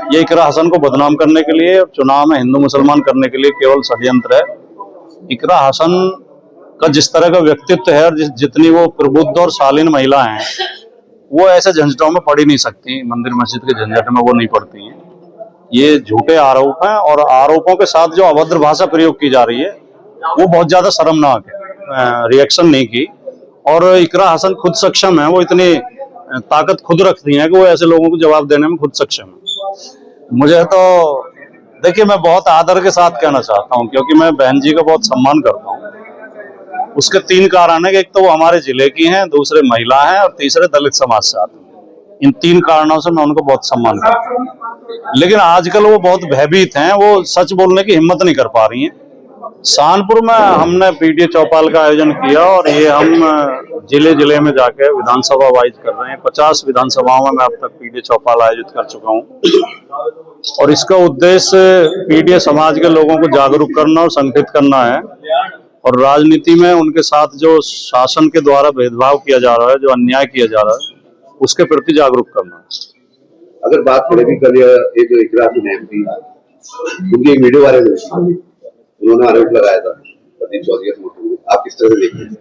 ये इकरा हसन को बदनाम करने के लिए, चुनाव में हिंदू मुसलमान करने के लिए केवल षड्यंत्र है। इकरा हसन का जिस तरह का व्यक्तित्व है और जितनी वो प्रबुद्ध और शालीन महिला हैं, वो ऐसे झंझटों में पड़ ही नहीं सकती। मंदिर मस्जिद के झंझट में वो नहीं पड़ती हैं। ये झूठे आरोप हैं और आरोपों के साथ जो अभद्र भाषा प्रयोग की जा रही है वो बहुत ज्यादा शर्मनाक है। रिएक्शन नहीं की और इकरा हसन खुद सक्षम है, वो इतनी ताकत खुद रखती हैं कि वो ऐसे लोगों को जवाब देने में खुद सक्षम है। मुझे तो देखिए, मैं बहुत आदर के साथ कहना चाहता हूं क्योंकि मैं बहन जी का बहुत सम्मान करता हूं। उसके 3 कारण है कि एक तो वो हमारे जिले की हैं, दूसरे महिला हैं और तीसरे दलित समाज से आती हैं। इन 3 कारणों से मैं उनको बहुत सम्मान करता हूं। लेकिन आजकल वो बहुत भयभीत हैं, वो सच बोलने की हिम्मत नहीं कर पा रही हैं। शानपुर में हमने पीटीए चौपाल का आयोजन किया और ये हम जिले जिले में जाके विधानसभा वाइज कर रहे हैं। 50 विधानसभाओं में मैं अब तक पीटीए चौपाल आयोजित कर चुका हूं और इसका उद्देश्य पीटीए समाज के लोगों को जागरूक करना और संगठित करना है और राजनीति में उनके साथ जो शासन के द्वारा भेदभाव किया जा रहा है, जो अन्याय किया जा रहा है, उसके प्रति जागरूक करना है। अगर बात करें भी कल एक इकरा हसन एमपी, उनकी एक वीडियो वायरल हुई, उन्होंने आरोप लगाया था प्रदीप चौधरी के समर्थन में, आप किस तरह से देखते हैं?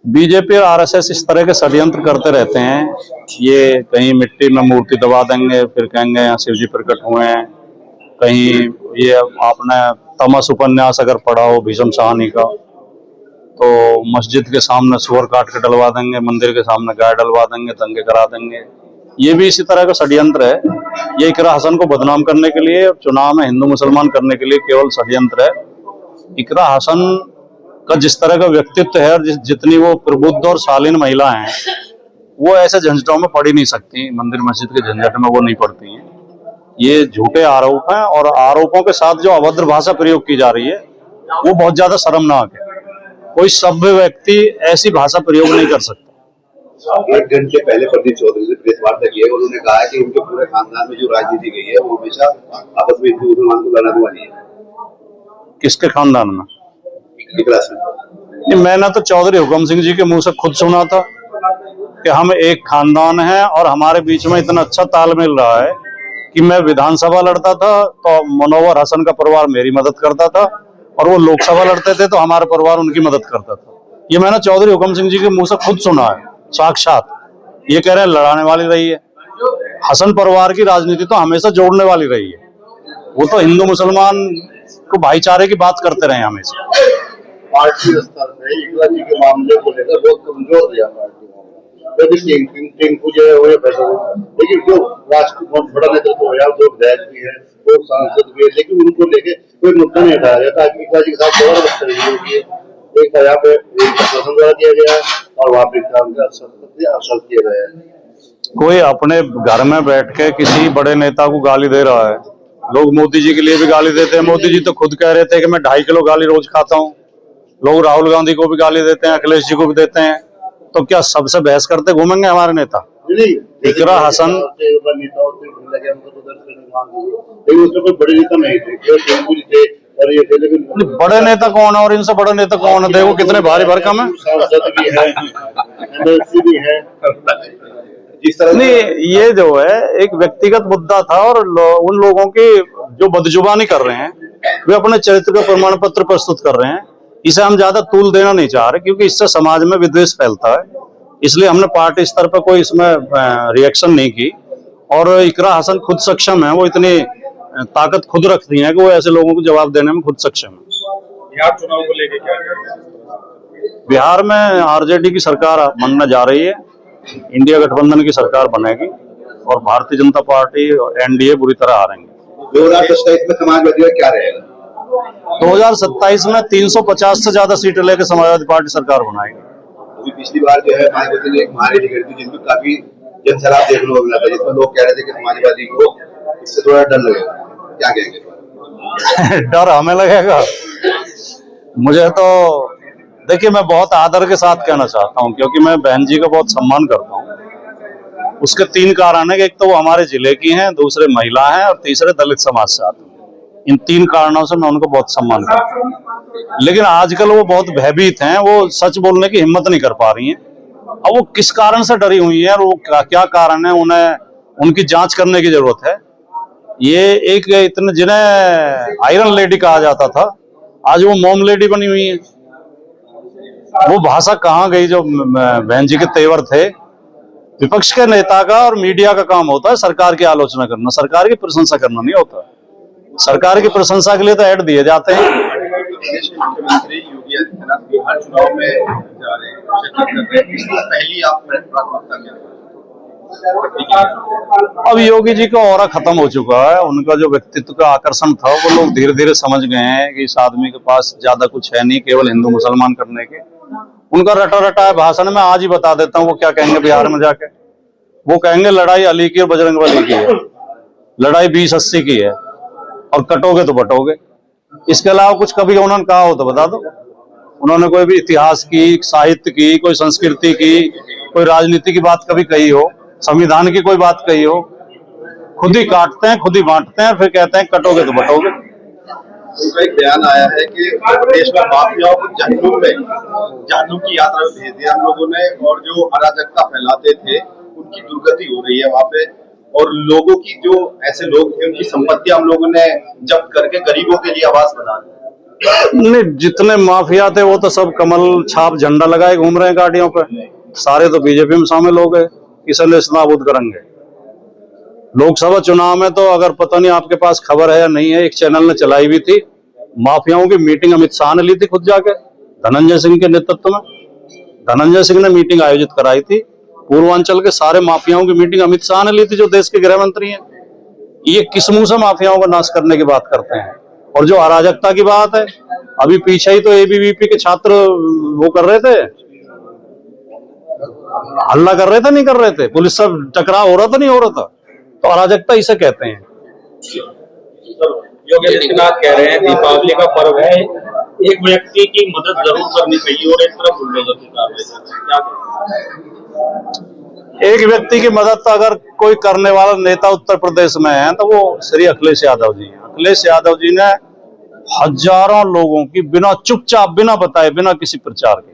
बीजेपी और आरएसएस इस तरह के षड्यंत्र करते रहते हैं। ये कहीं मिट्टी में मूर्ति दबा देंगे, फिर कहेंगे यहाँ शिव जी प्रकट हुए हैं। कहीं ये आपने तमस उपन्यास अगर पढ़ा हो भीष्म शाहनी का, तो मस्जिद के सामने सुअर काट के डलवा देंगे, मंदिर के सामने गाय डलवा देंगे, दंगे करा देंगे। ये भी इसी तरह का षड्यंत्र है। ये इकरा हसन को बदनाम करने के लिए, चुनाव में हिंदू मुसलमान करने के लिए केवल षड्यंत्र है। इकरा हसन का जिस तरह का व्यक्तित्व है और जितनी वो प्रबुद्ध और शालीन महिला हैं, वो ऐसे झंझटों में पड़ ही नहीं सकती। मंदिर मस्जिद के झंझट में वो नहीं पड़ती हैं। ये झूठे आरोप हैं और आरोपों के साथ जो अभद्र भाषा प्रयोग की जा रही है वो बहुत ज्यादा शर्मनाक है। कोई सभ्य व्यक्ति ऐसी भाषा प्रयोग नहीं कर सकता। 1 घंटे पहले प्रदीप चौधरी ने प्रेस वार्ता की है और उन्होंने कहा है कि उनके पूरे खानदान में जो राजनीति गई है वो हमेशा आपस में हिंदू मुसलमान को लड़ाने वाली है। किसके खानदान में? मैंने तो चौधरी हुक्म सिंह जी के मुंह से खुद सुना था कि हम एक खानदान हैं और हमारे बीच में इतना अच्छा तालमेल रहा है कि मैं विधानसभा लड़ता था तो मनोवर हसन का परिवार मेरी मदद करता था और वो लोकसभा लड़ते थे तो हमारा परिवार उनकी मदद करता था। ये मैंने चौधरी हुक्म सिंह जी के मुंह से खुद सुना है, साक्षात। ये कह रहे हैं लड़ाने वाली रही है। हसन परिवार की राजनीति तो हमेशा जोड़ने वाली रही है। वो तो हिंदू मुसलमान को भाईचारे की बात करते रहे हमेशा। पार्टी स्तर पे इकरा जी के मामले को लेकर बहुत कमजोर रहा पार्टी, टिंकू जो है लेकिन जो राष्ट्र बहुत बड़ा नेतृत्व है, जो विधायक भी है, वो सांसद भी है, लेकिन उनको लेके कोई मुद्दा नहीं उठाया जाता। इकरा जी के साथ बहुत बदतमीजी होती है। एक यहाँ पे प्रशासन द्वारा किया गया है और वहाँ पे अवसर किया गया है। कोई अपने घर में बैठ के किसी बड़े नेता को गाली दे रहा है। लोग मोदी जी के लिए भी गाली देते हैं। मोदी जी तो खुद कह रहे थे कि मैं 2.5 किलो गाली रोज खाता हूँ। लोग राहुल गांधी को भी गाली देते हैं, अखिलेश जी को भी देते हैं। तो क्या सबसे बहस करते घूमेंगे हमारे नेता? इकरा हसन बड़े नेता कौन है और इनसे बड़े नेता कौन है? देखो कितने भारी भरकम है। नहीं, ये जो है एक व्यक्तिगत मुद्दा था और उन लोगों की जो बदजुबानी कर रहे हैं वे अपने चरित्र का प्रमाण पत्र प्रस्तुत कर रहे हैं। इसे हम ज्यादा तूल देना नहीं चाह रहे क्योंकि इससे समाज में विद्वेष फैलता है। इसलिए हमने पार्टी स्तर पर कोई इसमें रिएक्शन नहीं की और इकरा हसन खुद सक्षम है, वो इतनी ताकत खुद रखती हैं कि वो ऐसे लोगों को जवाब देने में खुद सक्षम है। बिहार चुनाव को लेकर क्या? बिहार में आरजेडी की सरकार बनने जा रही है, इंडिया गठबंधन की सरकार बनेगी और भारतीय जनता पार्टी और एनडीए बुरी तरह हारेंगे। 2027 में समाजवादी का क्या रहेगा? 2027 में 350 से ज्यादा सीटें लेकर समाजवादी पार्टी सरकार बनाएगी। अभी पिछली बार जो है मायावती ने एक महारैली करी थी जिसमें काफी जनसैलाब देखने को मिला था, जिसमें लोग कह रहे थे कि समाजवादी को इससे थोड़ा डर लगेगा। क्या कहेंगे? डर हमें लगेगा? मुझे तो देखिए, मैं बहुत आदर के साथ कहना चाहता हूं क्योंकि मैं बहन जी का बहुत सम्मान करता हूं। उसके 3 कारण है कि एक तो वो हमारे जिले की हैं, दूसरे महिला हैं और तीसरे दलित समाज से आते हैं। इन 3 कारणों से मैं उनको बहुत सम्मान करता हूं। लेकिन आजकल वो बहुत भयभीत हैं, वो सच बोलने की हिम्मत नहीं कर पा रही हैं। अब वो किस कारण से डरी हुई है और वो क्या कारण है, उन्हें उनकी जांच करने की जरूरत है। ये एक इतने जिन्हें आयरन लेडी कहा जाता था, आज वो मोम लेडी बनी हुई है। वो भाषा कहाँ गई जो बहन जी के तेवर थे। विपक्ष के नेता का और मीडिया का काम होता है सरकार की आलोचना करना, सरकार की प्रशंसा करना नहीं होता। सरकार की प्रशंसा के लिए तो ऐड दिए जाते हैं। प्रदेश के मुख्यमंत्री योगी आदित्यनाथ बिहार चुनाव में जा रहे हैं, शिरकत कर रहे हैं, इसको पहली आप प्राथमिकता क्या है? अब योगी जी का ऑरा खत्म हो चुका है। उनका जो व्यक्तित्व का आकर्षण था वो लोग धीरे धीरे समझ गए हैं कि इस आदमी के पास ज्यादा कुछ है नहीं, केवल हिंदू मुसलमान करने के। उनका रटा रटा है भाषण में आज ही बता देता हूँ वो क्या कहेंगे बिहार में जाके। वो कहेंगे लड़ाई अली की और बजरंगबली की है, लड़ाई 20-80 की है और कटोगे तो बटोगे। इसके अलावा कुछ कभी उन्होंने कहा हो तो बता दो। उन्होंने कोई भी इतिहास की, साहित्य की, कोई संस्कृति की, कोई राजनीति की बात कभी कही हो, संविधान की कोई बात कही हो? खुद ही काटते हैं, खुद ही बांटते हैं, फिर कहते हैं कटोगे तो बटोगे। उनका एक बयान आया है कि देश में माफियाओं को जहन्नुम की यात्रा में भेज दिया हम लोगों ने, और जो अराजकता फैलाते थे उनकी दुर्गति हो रही है वहां पे, और लोगों की जो ऐसे लोग थे उनकी संपत्ति हम लोगों ने जब्त करके गरीबों के लिए आवास बना दी। नहीं, जितने माफिया थे वो तो सब कमल छाप झंडा लगाए घूम रहे हैं गाड़ियों पे। सारे तो बीजेपी में शामिल हो गए। किसे नाबूद करेंगे? लोकसभा चुनाव में तो अगर पता नहीं आपके पास खबर है या नहीं है, एक चैनल ने चलाई हुई थी, माफियाओं की मीटिंग अमित शाह ने ली थी खुद जाके, धनंजय सिंह के नेतृत्व में। धनंजय सिंह ने मीटिंग आयोजित कराई थी। पूर्वांचल के सारे माफियाओं की मीटिंग अमित शाह ने ली थी, जो देश के गृह मंत्री हैं। ये किस मुंह से माफियाओं का नाश करने की बात करते हैं? और जो अराजकता की बात है, अभी पीछे ही तो एबीवीपी के छात्र वो कर रहे थे, हल्ला कर रहे थे, नहीं कर रहे थे, पुलिस से टकराव हो रहा था, नहीं हो रहा था। तो अराजकता इसे कहते हैं। योगी आदित्यनाथ कह रहे हैं दीपावली का पर्व है, एक व्यक्ति की मदद जरूर करनी चाहिए, और एक तरफ बुलडोजर की कार्रवाई क्या कहें? एक व्यक्ति की मदद तो अगर कोई करने वाला नेता उत्तर प्रदेश में है तो वो श्री अखिलेश यादव जी हैं। अखिलेश यादव जी ने हजारों लोगों की बिना चुपचाप, बिना बताए, बिना किसी प्रचार के,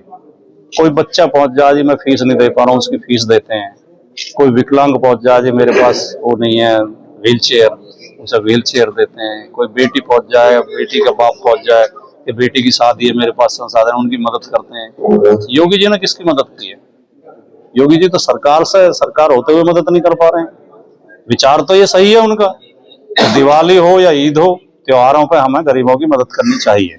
कोई बच्चा पहुंच जाए जी मैं फीस नहीं दे पा रहा हूँ, उसकी फीस देते हैं। कोई विकलांग पहुंच जाए जी मेरे पास वो नहीं है व्हील चेयर, उसे व्हील चेयर देते हैं। कोई बेटी पहुंच जाए, बेटी का बाप पहुंच जाए कि बेटी की शादी है, मेरे पास संसाधन, उनकी मदद करते हैं। योगी जी ने किसकी मदद की है? योगी जी तो सरकार होते हुए मदद नहीं कर पा रहे हैं। विचार तो ये सही है उनका, दिवाली हो या ईद हो, त्योहारों पर हमें गरीबों की मदद करनी चाहिए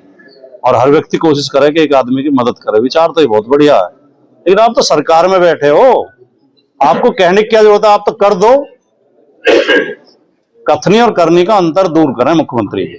और हर व्यक्ति कोशिश करे कि एक आदमी की मदद करे। विचार तो ये बहुत बढ़िया है, लेकिन आप तो सरकार में बैठे हो, आपको कहने की क्या जरूरत है? आप तो कर दो। कथनी और करनी का अंतर दूर करें मुख्यमंत्री जी।